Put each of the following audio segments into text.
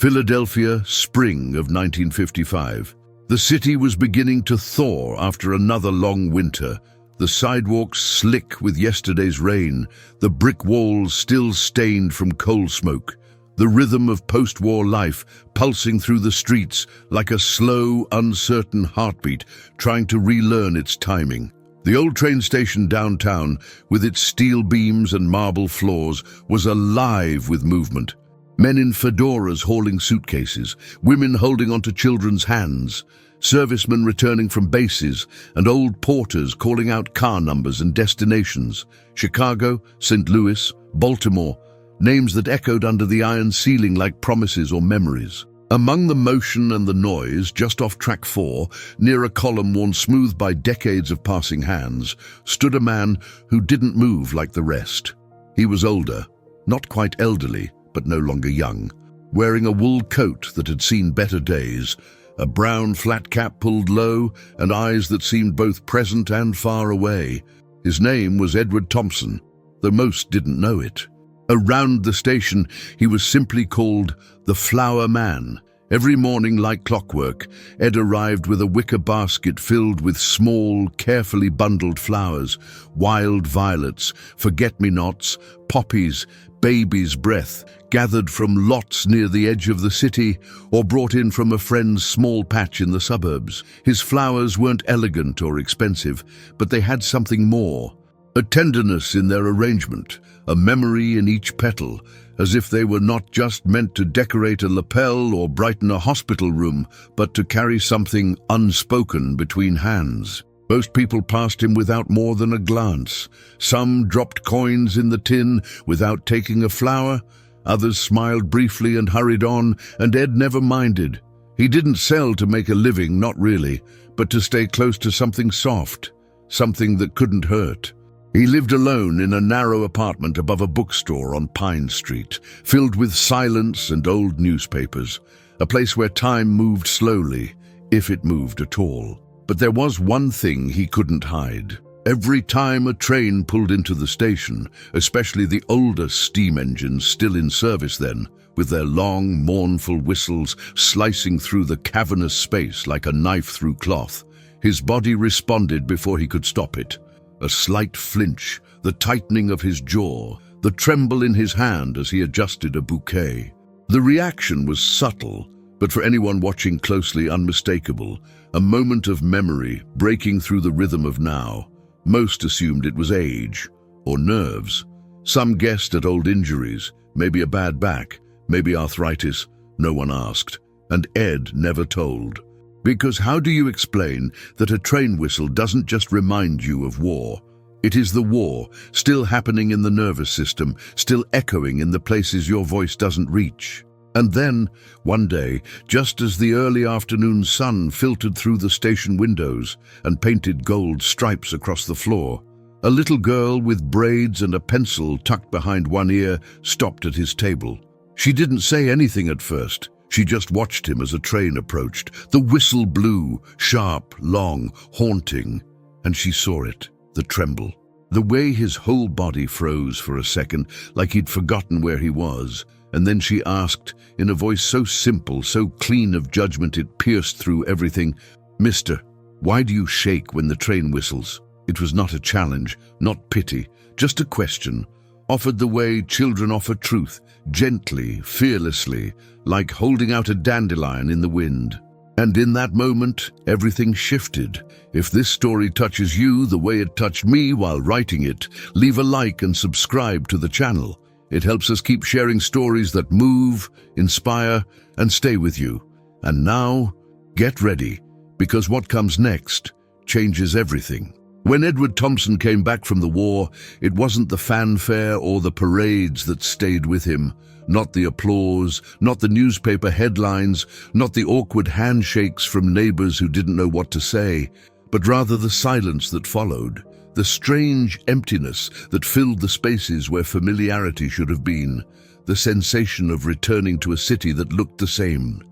Philadelphia, spring of 1955. The city was beginning to thaw after another long winter. The sidewalks slick with yesterday's rain, the brick walls still stained from coal smoke. The rhythm of post-war life pulsing through the streets like a slow, uncertain heartbeat trying to relearn its timing. The old train station downtown, with its steel beams and marble floors, was alive with movement. Men in fedoras hauling suitcases, women holding onto children's hands, servicemen returning from bases, and old porters calling out car numbers and destinations. Chicago, St. Louis, Baltimore, names that echoed under the iron ceiling like promises or memories. Among the motion and the noise, just off track 4, near a column worn smooth by decades of passing hands, stood a man who didn't move like the rest. He was older, not quite elderly, but no longer young, wearing a wool coat that had seen better days, a brown flat cap pulled low, and eyes that seemed both present and far away. His name was Edward Thompson, though most didn't know it. Around the station, he was simply called the Flower Man. Every morning, like clockwork, Ed arrived with a wicker basket filled with small, carefully bundled flowers, wild violets, forget-me-nots, poppies, baby's breath, gathered from lots near the edge of the city or brought in from a friend's small patch in the suburbs. His flowers weren't elegant or expensive, but they had something more. A tenderness in their arrangement, a memory in each petal, as if they were not just meant to decorate a lapel or brighten a hospital room, but to carry something unspoken between hands. Most people passed him without more than a glance. Some dropped coins in the tin without taking a flower. Others smiled briefly and hurried on, and Ed never minded. He didn't sell to make a living, not really, but to stay close to something soft, something that couldn't hurt. He lived alone in a narrow apartment above a bookstore on Pine Street, filled with silence and old newspapers, a place where time moved slowly, if it moved at all. But there was one thing he couldn't hide. Every time a train pulled into the station, especially the older steam engines still in service then, with their long, mournful whistles slicing through the cavernous space like a knife through cloth, his body responded before he could stop it. A slight flinch, the tightening of his jaw, the tremble in his hand as he adjusted a bouquet. The reaction was subtle, but for anyone watching closely unmistakable, a moment of memory breaking through the rhythm of now. Most assumed it was age or nerves. Some guessed at old injuries, maybe a bad back, maybe arthritis. No one asked, and Ed never told. Because how do you explain that a train whistle doesn't just remind you of war? It is the war, still happening in the nervous system, still echoing in the places your voice doesn't reach. And then, one day, just as the early afternoon sun filtered through the station windows and painted gold stripes across the floor, a little girl with braids and a pencil tucked behind one ear stopped at his table. She didn't say anything at first. She just watched him as a train approached. The whistle blew, sharp, long, haunting, and she saw it, the tremble. The way his whole body froze for a second, like he'd forgotten where he was. And then she asked, in a voice so simple, so clean of judgment it pierced through everything, "Mister, why do you shake when the train whistles?" It was not a challenge, not pity, just a question, offered the way children offer truth, gently, fearlessly, like holding out a dandelion in the wind. And in that moment, everything shifted. If this story touches you the way it touched me while writing it, leave a like and subscribe to the channel. It helps us keep sharing stories that move, inspire, and stay with you. And now, get ready, because what comes next changes everything. When Edward Thompson came back from the war, it wasn't the fanfare or the parades that stayed with him. Not the applause, not the newspaper headlines, not the awkward handshakes from neighbors who didn't know what to say, but rather the silence that followed, the strange emptiness that filled the spaces where familiarity should have been, the sensation of returning to a city that looked the same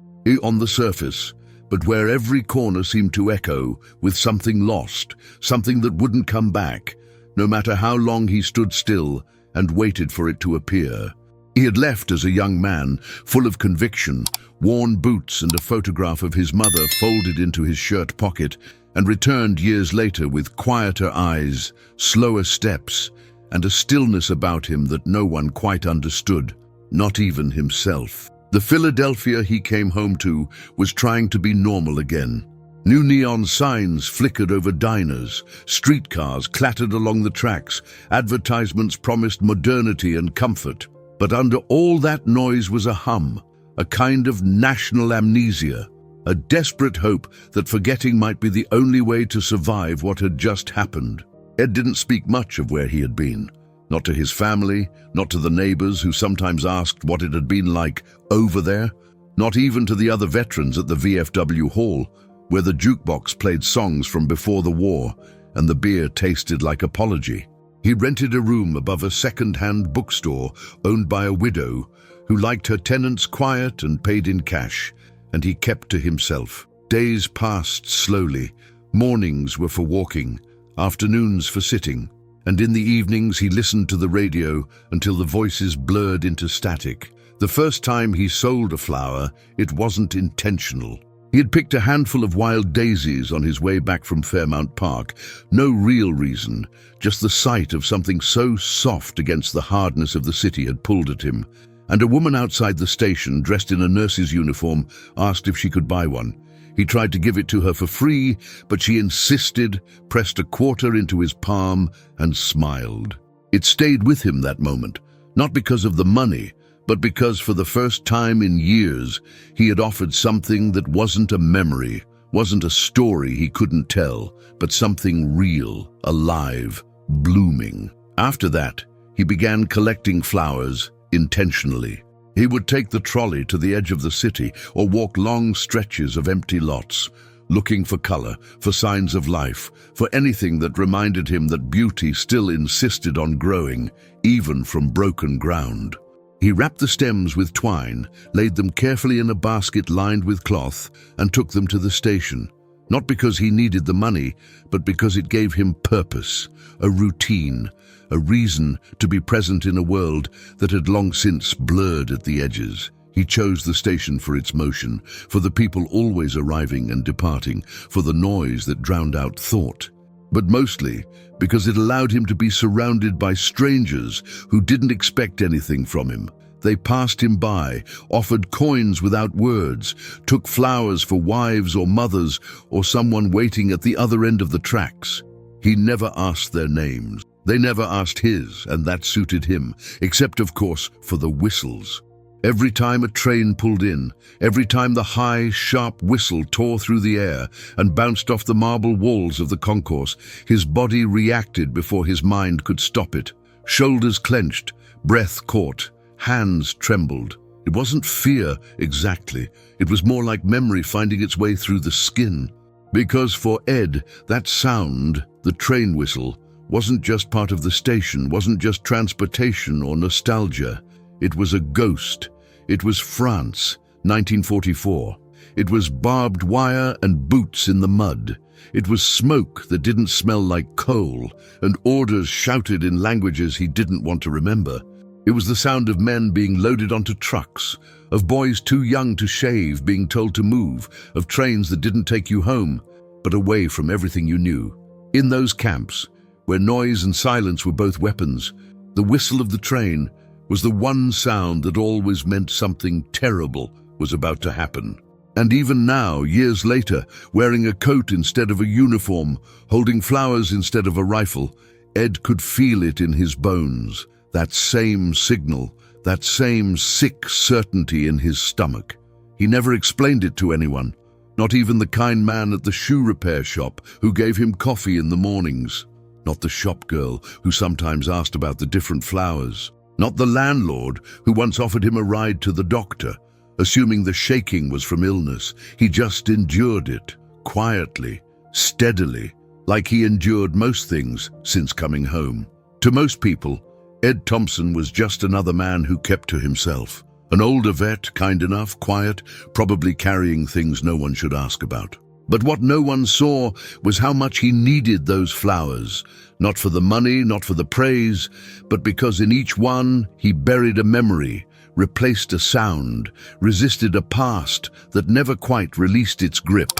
on the surface, but where every corner seemed to echo with something lost, something that wouldn't come back, no matter how long he stood still and waited for it to appear. He had left as a young man, full of conviction, worn boots and a photograph of his mother folded into his shirt pocket, and returned years later with quieter eyes, slower steps, and a stillness about him that no one quite understood, not even himself. The Philadelphia he came home to was trying to be normal again. New neon signs flickered over diners, streetcars clattered along the tracks, advertisements promised modernity and comfort. But under all that noise was a hum, a kind of national amnesia, a desperate hope that forgetting might be the only way to survive what had just happened. Ed didn't speak much of where he had been. Not to his family, not to the neighbors who sometimes asked what it had been like over there, not even to the other veterans at the VFW hall, where the jukebox played songs from before the war and the beer tasted like apology. He rented a room above a second-hand bookstore owned by a widow who liked her tenants quiet and paid in cash, and he kept to himself. Days passed slowly. Mornings were for walking, afternoons for sitting, and in the evenings he listened to the radio until the voices blurred into static. The first time he sold a flower, it wasn't intentional. He had picked a handful of wild daisies on his way back from Fairmount Park. No real reason, just the sight of something so soft against the hardness of the city had pulled at him. And a woman outside the station, dressed in a nurse's uniform, asked if she could buy one. He tried to give it to her for free, but she insisted, pressed a quarter into his palm, and smiled. It stayed with him that moment, not because of the money, but because for the first time in years, he had offered something that wasn't a memory, wasn't a story he couldn't tell, but something real, alive, blooming. After that, he began collecting flowers intentionally. He would take the trolley to the edge of the city or walk long stretches of empty lots, looking for color, for signs of life, for anything that reminded him that beauty still insisted on growing, even from broken ground. He wrapped the stems with twine, laid them carefully in a basket lined with cloth, and took them to the station. Not because he needed the money, but because it gave him purpose, a routine, a reason to be present in a world that had long since blurred at the edges. He chose the station for its motion, for the people always arriving and departing, for the noise that drowned out thought. But mostly because it allowed him to be surrounded by strangers who didn't expect anything from him. They passed him by, offered coins without words, took flowers for wives or mothers or someone waiting at the other end of the tracks. He never asked their names. They never asked his, and that suited him, except, of course, for the whistles. Every time a train pulled in, every time the high, sharp whistle tore through the air and bounced off the marble walls of the concourse, his body reacted before his mind could stop it. Shoulders clenched, breath caught, hands trembled. It wasn't fear exactly. It was more like memory finding its way through the skin. Because for Ed, that sound, the train whistle, wasn't just part of the station, wasn't just transportation or nostalgia. It was a ghost. It was France, 1944. It was barbed wire and boots in the mud. It was smoke that didn't smell like coal, and orders shouted in languages he didn't want to remember. It was the sound of men being loaded onto trucks, of boys too young to shave being told to move, of trains that didn't take you home, but away from everything you knew. In those camps, where noise and silence were both weapons, the whistle of the train was the one sound that always meant something terrible was about to happen. And even now, years later, wearing a coat instead of a uniform, holding flowers instead of a rifle, Ed could feel it in his bones, that same signal, that same sick certainty in his stomach. He never explained it to anyone, not even the kind man at the shoe repair shop who gave him coffee in the mornings, not the shop girl who sometimes asked about the different flowers, not the landlord who once offered him a ride to the doctor, assuming the shaking was from illness. He just endured it, quietly, steadily, like he endured most things since coming home. To most people, Ed Thompson was just another man who kept to himself. An older vet, kind enough, quiet, probably carrying things no one should ask about. But what no one saw was how much he needed those flowers, not for the money, not for the praise, but because in each one he buried a memory, replaced a sound, resisted a past that never quite released its grip.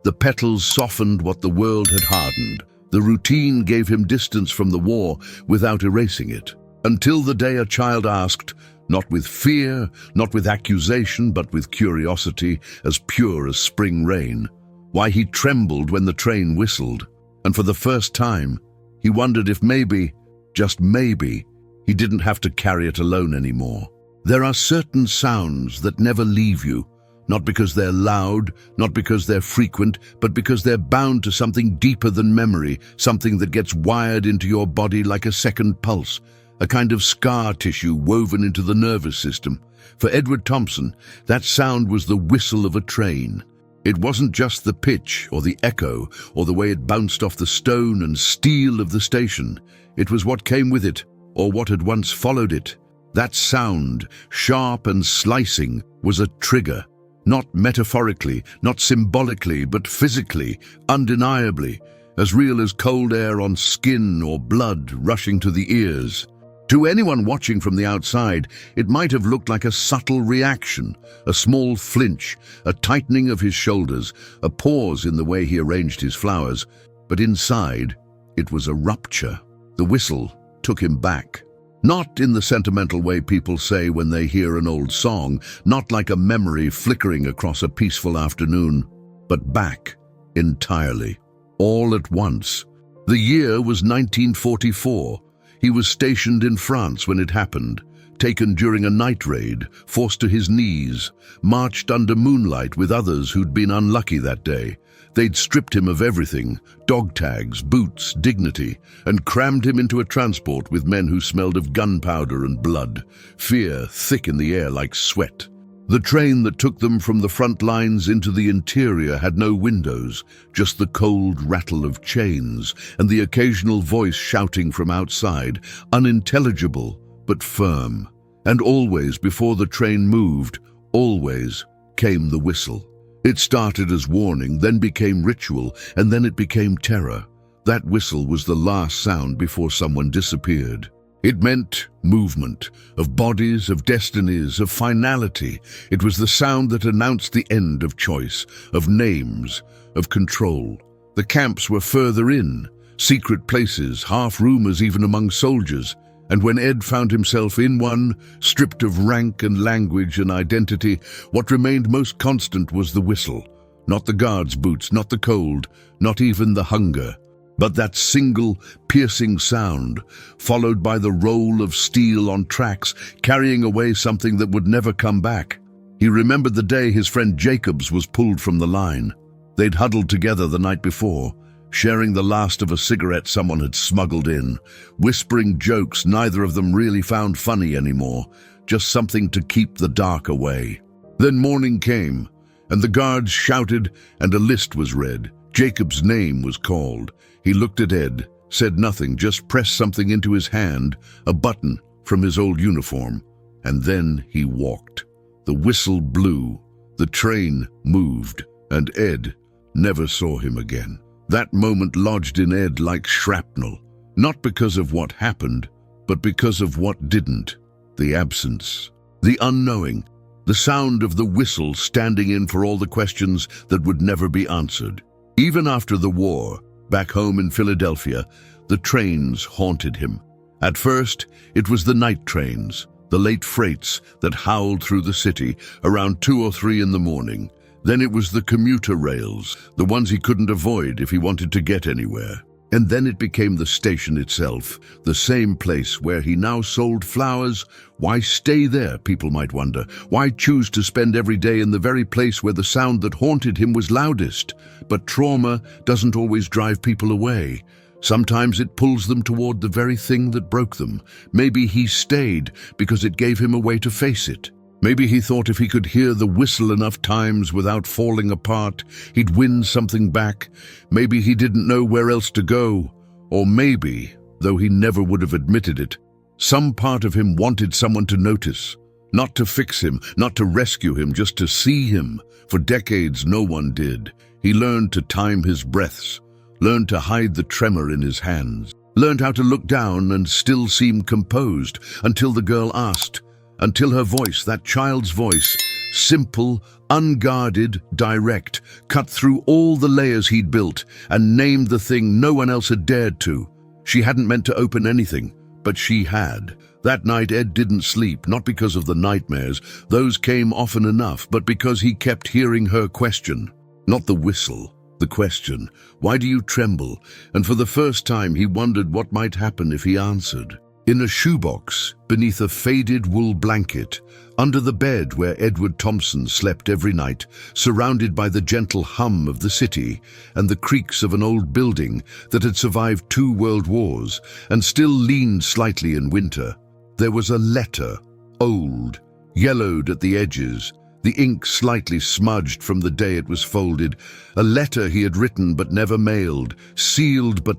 The petals softened what the world had hardened. The routine gave him distance from the war without erasing it. Until the day a child asked, not with fear, not with accusation, but with curiosity as pure as spring rain, why he trembled when the train whistled. And for the first time, he wondered if maybe, just maybe, he didn't have to carry it alone anymore. There are certain sounds that never leave you, not because they're loud, not because they're frequent, but because they're bound to something deeper than memory, something that gets wired into your body like a second pulse, a kind of scar tissue woven into the nervous system. For Edward Thompson, that sound was the whistle of a train. It wasn't just the pitch or the echo or the way it bounced off the stone and steel of the station. It was what came with it, or what had once followed it. That sound, sharp and slicing, was a trigger. Not metaphorically, not symbolically, but physically, undeniably, as real as cold air on skin or blood rushing to the ears. To anyone watching from the outside, it might have looked like a subtle reaction, a small flinch, a tightening of his shoulders, a pause in the way he arranged his flowers. But inside, it was a rupture. The whistle took him back. Not in the sentimental way people say when they hear an old song, not like a memory flickering across a peaceful afternoon, but back entirely, all at once. The year was 1944. He was stationed in France when it happened, taken during a night raid, forced to his knees, marched under moonlight with others who'd been unlucky that day. They'd stripped him of everything, dog tags, boots, dignity, and crammed him into a transport with men who smelled of gunpowder and blood, fear thick in the air like sweat. The train that took them from the front lines into the interior had no windows, just the cold rattle of chains and the occasional voice shouting from outside, unintelligible but firm. And always, before the train moved, always came the whistle. It started as warning, then became ritual, and then it became terror. That whistle was the last sound before someone disappeared. It meant movement, of bodies, of destinies, of finality. It was the sound that announced the end of choice, of names, of control. The camps were further in, secret places, half rumors even among soldiers. And when Ed found himself in one, stripped of rank and language and identity, what remained most constant was the whistle. Not the guards' boots, not the cold, not even the hunger. But that single, piercing sound, followed by the roll of steel on tracks, carrying away something that would never come back. He remembered the day his friend Jacobs was pulled from the line. They'd huddled together the night before, sharing the last of a cigarette someone had smuggled in, whispering jokes neither of them really found funny anymore, just something to keep the dark away. Then morning came, and the guards shouted, and a list was read. Jacob's name was called. He looked at Ed, said nothing, just pressed something into his hand, a button from his old uniform, and then he walked. The whistle blew, the train moved, and Ed never saw him again. That moment lodged in Ed like shrapnel, not because of what happened, but because of what didn't. The absence, the unknowing, the sound of the whistle standing in for all the questions that would never be answered. Even after the war, back home in Philadelphia, the trains haunted him. At first, it was the night trains, the late freights that howled through the city around 2 or 3 in the morning. Then it was the commuter rails, the ones he couldn't avoid if he wanted to get anywhere. And then it became the station itself, the same place where he now sold flowers. Why stay there, people might wonder? Why choose to spend every day in the very place where the sound that haunted him was loudest? But trauma doesn't always drive people away. Sometimes it pulls them toward the very thing that broke them. Maybe he stayed because it gave him a way to face it. Maybe he thought if he could hear the whistle enough times without falling apart, he'd win something back. Maybe he didn't know where else to go. Or maybe, though he never would have admitted it, some part of him wanted someone to notice. Not to fix him, not to rescue him, just to see him. For decades, no one did. He learned to time his breaths, learned to hide the tremor in his hands, learned how to look down and still seem composed, until the girl asked, until her voice, that child's voice, simple, unguarded, direct, cut through all the layers he'd built and named the thing no one else had dared to. She hadn't meant to open anything, but she had. That night Ed didn't sleep, not because of the nightmares, those came often enough, but because he kept hearing her question. Not the whistle, the question. Why do you tremble? And for the first time he wondered what might happen if he answered. In a shoebox, beneath a faded wool blanket, under the bed where Edward Thompson slept every night, surrounded by the gentle hum of the city and the creaks of an old building that had survived 2 world wars and still leaned slightly in winter, there was a letter, old, yellowed at the edges, the ink slightly smudged from the day it was folded, a letter he had written but never mailed, sealed but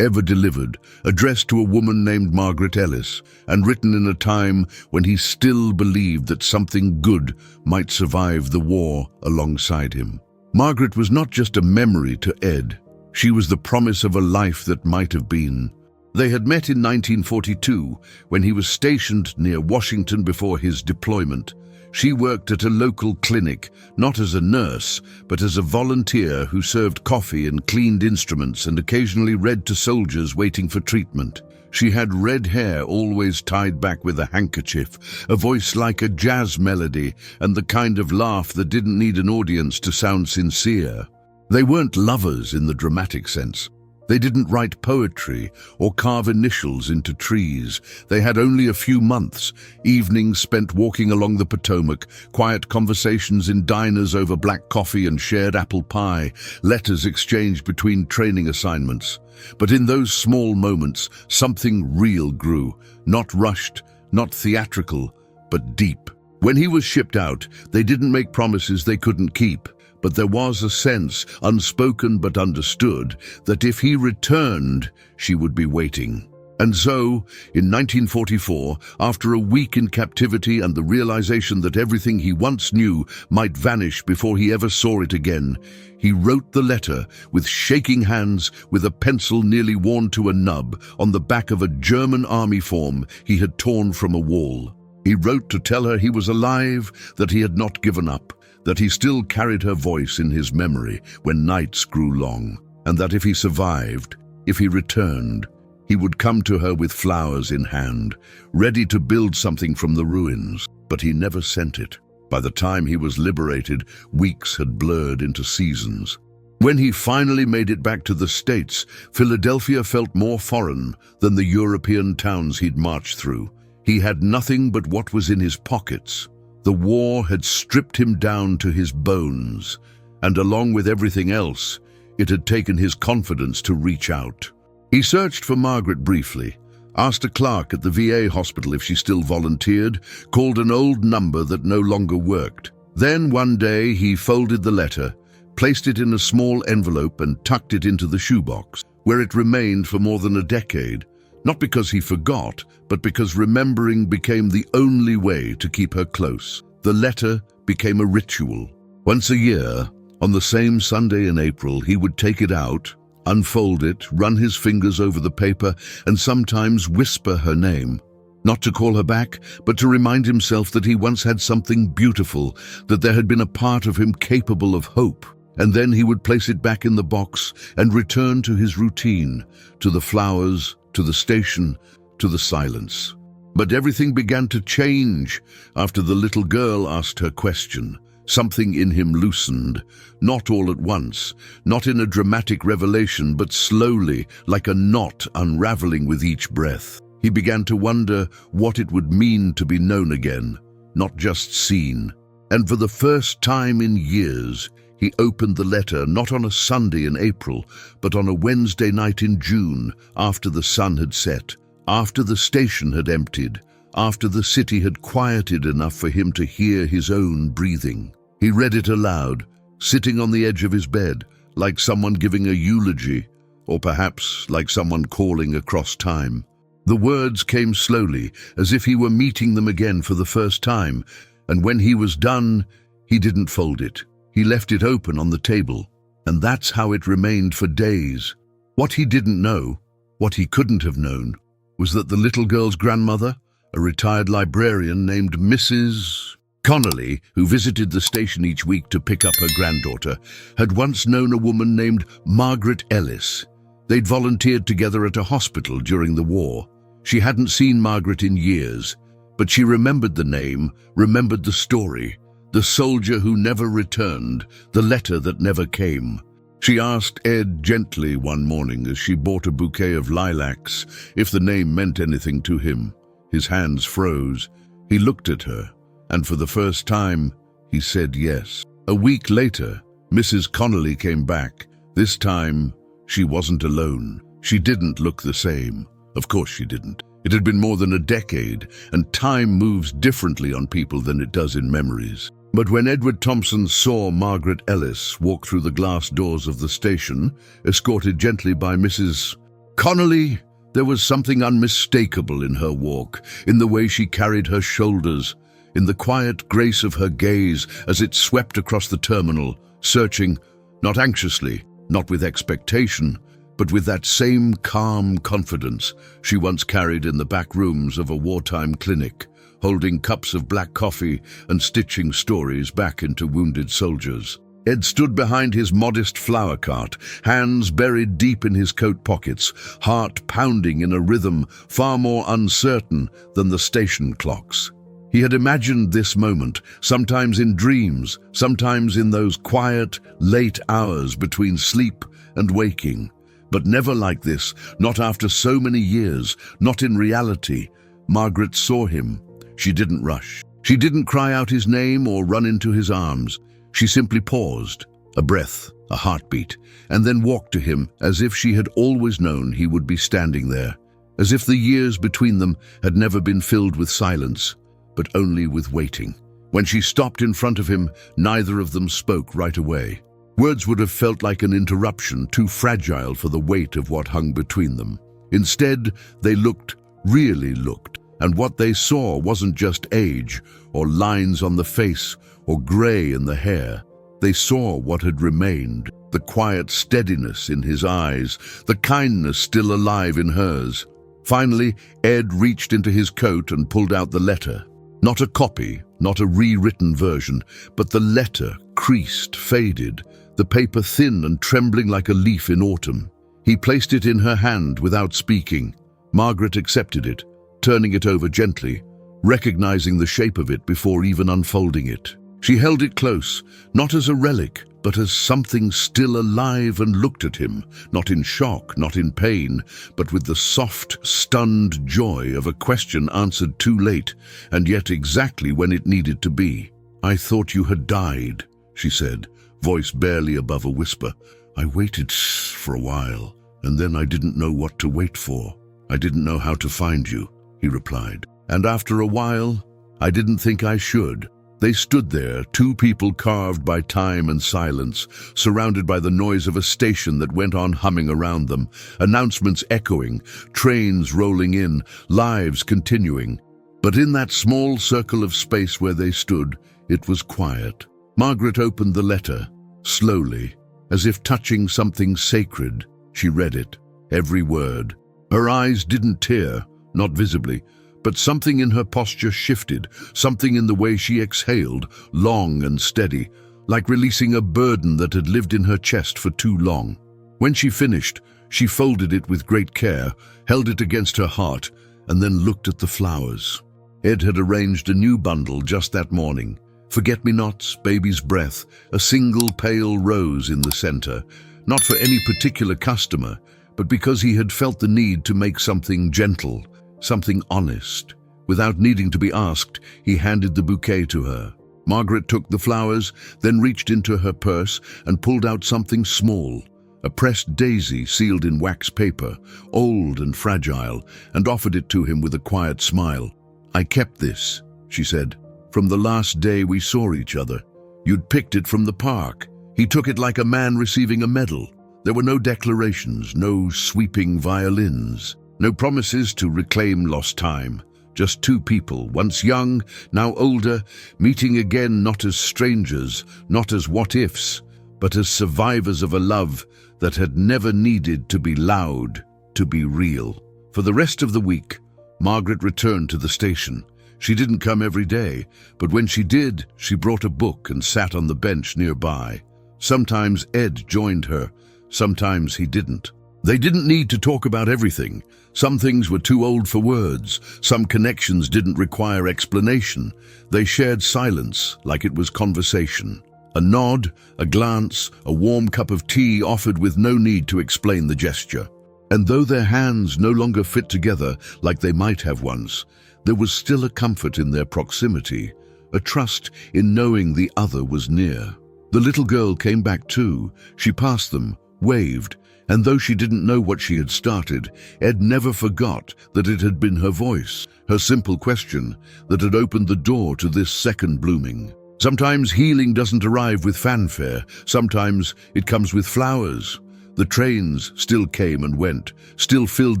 ever delivered, addressed to a woman named Margaret Ellis, and written in a time when he still believed that something good might survive the war alongside him. Margaret was not just a memory to Ed, she was the promise of a life that might have been. They had met in 1942, when he was stationed near Washington before his deployment. She worked at a local clinic, not as a nurse, but as a volunteer who served coffee and cleaned instruments and occasionally read to soldiers waiting for treatment. She had red hair always tied back with a handkerchief, a voice like a jazz melody, and the kind of laugh that didn't need an audience to sound sincere. They weren't lovers in the dramatic sense. They didn't write poetry or carve initials into trees. They had only a few months, evenings spent walking along the Potomac, quiet conversations in diners over black coffee and shared apple pie, letters exchanged between training assignments. But in those small moments, something real grew, not rushed, not theatrical, but deep. When he was shipped out, they didn't make promises they couldn't keep. But there was a sense, unspoken but understood, that if he returned, she would be waiting. And so, in 1944, after a week in captivity and the realization that everything he once knew might vanish before he ever saw it again, he wrote the letter with shaking hands, with a pencil nearly worn to a nub, on the back of a German army form he had torn from a wall. He wrote to tell her he was alive, that he had not given up, that he still carried her voice in his memory when nights grew long, and that if he survived, if he returned, he would come to her with flowers in hand, ready to build something from the ruins. But he never sent it. By the time he was liberated, weeks had blurred into seasons. When he finally made it back to the States, Philadelphia felt more foreign than the European towns he'd marched through. He had nothing but what was in his pockets. The war had stripped him down to his bones, and along with everything else, it had taken his confidence to reach out. He searched for Margaret briefly, asked a clerk at the VA hospital if she still volunteered, called an old number that no longer worked. Then one day he folded the letter, placed it in a small envelope and tucked it into the shoebox, where it remained for more than a decade. Not because he forgot, but because remembering became the only way to keep her close. The letter became a ritual. Once a year, on the same Sunday in April, he would take it out, unfold it, run his fingers over the paper, and sometimes whisper her name. Not to call her back, but to remind himself that he once had something beautiful, that there had been a part of him capable of hope. And then he would place it back in the box and return to his routine, to the flowers, to the station, to the silence. But everything began to change after the little girl asked her question. Something in him loosened, not all at once, not in a dramatic revelation, but slowly, like a knot unraveling with each breath. He began to wonder what it would mean to be known again, not just seen. And for the first time in years, he opened the letter not on a Sunday in April, but on a Wednesday night in June, after the sun had set, after the station had emptied, after the city had quieted enough for him to hear his own breathing. He read it aloud, sitting on the edge of his bed, like someone giving a eulogy, or perhaps like someone calling across time. The words came slowly, as if he were meeting them again for the first time, and when he was done, he didn't fold it. He left it open on the table, and that's how it remained for days. What he didn't know, what he couldn't have known, was that the little girl's grandmother, a retired librarian named Mrs. Connolly, who visited the station each week to pick up her granddaughter, had once known a woman named Margaret Ellis. They'd volunteered together at a hospital during the war. She hadn't seen Margaret in years, but she remembered the name, remembered the story, the soldier who never returned, the letter that never came. She asked Ed gently one morning as she bought a bouquet of lilacs if the name meant anything to him. His hands froze. He looked at her, and for the first time, he said yes. A week later, Mrs. Connolly came back. This time, she wasn't alone. She didn't look the same. Of course she didn't. It had been more than a decade, and time moves differently on people than it does in memories. But when Edward Thompson saw Margaret Ellis walk through the glass doors of the station, escorted gently by Mrs. Connolly, there was something unmistakable in her walk, in the way she carried her shoulders, in the quiet grace of her gaze as it swept across the terminal, searching, not anxiously, not with expectation, but with that same calm confidence she once carried in the back rooms of a wartime clinic, holding cups of black coffee and stitching stories back into wounded soldiers. Ed stood behind his modest flower cart, hands buried deep in his coat pockets, heart pounding in a rhythm far more uncertain than the station clocks. He had imagined this moment, sometimes in dreams, sometimes in those quiet, late hours between sleep and waking. But never like this, not after so many years, not in reality. Margaret saw him. She didn't rush. She didn't cry out his name or run into his arms. She simply paused, a breath, a heartbeat, and then walked to him as if she had always known he would be standing there, as if the years between them had never been filled with silence, but only with waiting. When she stopped in front of him, neither of them spoke right away. Words would have felt like an interruption, too fragile for the weight of what hung between them. Instead, they looked, really looked, and what they saw wasn't just age, or lines on the face, or grey in the hair. They saw what had remained, the quiet steadiness in his eyes, the kindness still alive in hers. Finally, Ed reached into his coat and pulled out the letter. Not a copy, not a rewritten version, but the letter, creased, faded, the paper thin and trembling like a leaf in autumn. He placed it in her hand without speaking. Margaret accepted it, turning it over gently, recognizing the shape of it before even unfolding it. She held it close, not as a relic, but as something still alive, and looked at him, not in shock, not in pain, but with the soft, stunned joy of a question answered too late, and yet exactly when it needed to be. "I thought you had died," she said, voice barely above a whisper. "I waited for a while, and then I didn't know what to wait for. I didn't know how to find you," he replied. "And after a while, I didn't think I should." They stood there, two people carved by time and silence, surrounded by the noise of a station that went on humming around them, announcements echoing, trains rolling in, lives continuing. But in that small circle of space where they stood, it was quiet. Margaret opened the letter, slowly, as if touching something sacred. She read it, every word. Her eyes didn't tear, not visibly, but something in her posture shifted, something in the way she exhaled, long and steady, like releasing a burden that had lived in her chest for too long. When she finished, she folded it with great care, held it against her heart, and then looked at the flowers. Ed had arranged a new bundle just that morning. Forget-me-nots, baby's breath, a single pale rose in the center, not for any particular customer, but because he had felt the need to make something gentle, something honest. Without needing to be asked, he handed the bouquet to her. Margaret took the flowers, then reached into her purse and pulled out something small, a pressed daisy sealed in wax paper, old and fragile, and offered it to him with a quiet smile. "I kept this," she said, "from the last day we saw each other. You'd picked it from the park." He took it like a man receiving a medal. There were no declarations, no sweeping violins, no promises to reclaim lost time. Just two people, once young, now older, meeting again not as strangers, not as what-ifs, but as survivors of a love that had never needed to be loud, to be real. For the rest of the week, Margaret returned to the station. She didn't come every day, but when she did, she brought a book and sat on the bench nearby. Sometimes Ed joined her, sometimes he didn't. They didn't need to talk about everything. Some things were too old for words. Some connections didn't require explanation. They shared silence like it was conversation. A nod, a glance, a warm cup of tea offered with no need to explain the gesture. And though their hands no longer fit together like they might have once, there was still a comfort in their proximity, a trust in knowing the other was near. The little girl came back too. She passed them, waved, and though she didn't know what she had started, Ed never forgot that it had been her voice, her simple question, that had opened the door to this second blooming. Sometimes healing doesn't arrive with fanfare. Sometimes it comes with flowers. The trains still came and went, still filled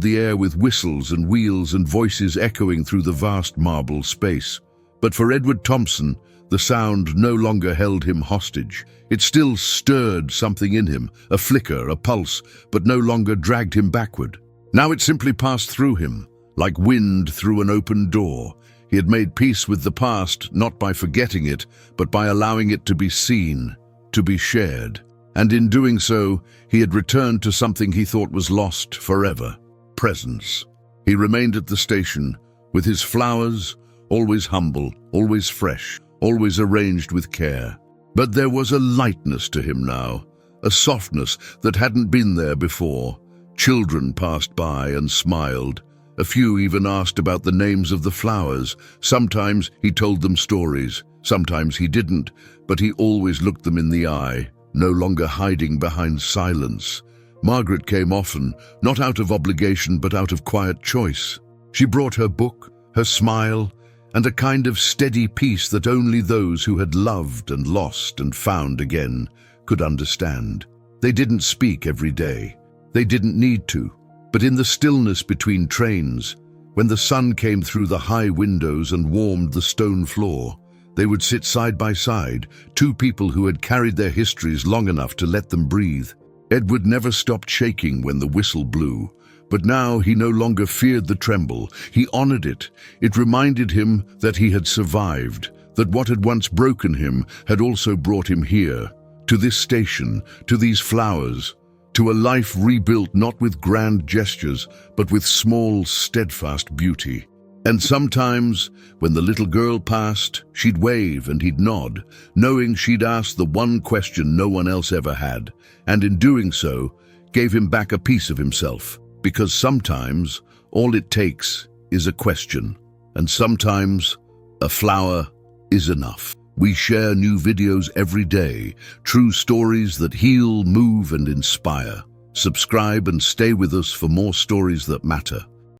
the air with whistles and wheels and voices echoing through the vast marble space. But for Edward Thompson, the sound no longer held him hostage. It still stirred something in him, a flicker, a pulse, but no longer dragged him backward. Now it simply passed through him, like wind through an open door. He had made peace with the past, not by forgetting it, but by allowing it to be seen, to be shared. And in doing so, he had returned to something he thought was lost forever: presence. He remained at the station, with his flowers, always humble, always fresh, always arranged with care. But there was a lightness to him now, a softness that hadn't been there before. Children passed by and smiled. A few even asked about the names of the flowers. Sometimes he told them stories, sometimes he didn't, but he always looked them in the eye, no longer hiding behind silence. Margaret came often, not out of obligation but out of quiet choice. She brought her book, her smile, and a kind of steady peace that only those who had loved and lost and found again could understand. They didn't speak every day. They didn't need to. But in the stillness between trains, when the sun came through the high windows and warmed the stone floor, they would sit side by side, two people who had carried their histories long enough to let them breathe. Edward never stopped shaking when the whistle blew, but now he no longer feared the tremble. He honored it. It reminded him that he had survived, that what had once broken him had also brought him here, to this station, to these flowers, to a life rebuilt not with grand gestures, but with small, steadfast beauty. And sometimes, when the little girl passed, she'd wave and he'd nod, knowing she'd asked the one question no one else ever had, and in doing so, gave him back a piece of himself. Because sometimes, all it takes is a question, and sometimes, a flower is enough. We share new videos every day, true stories that heal, move, and inspire. Subscribe and stay with us for more stories that matter.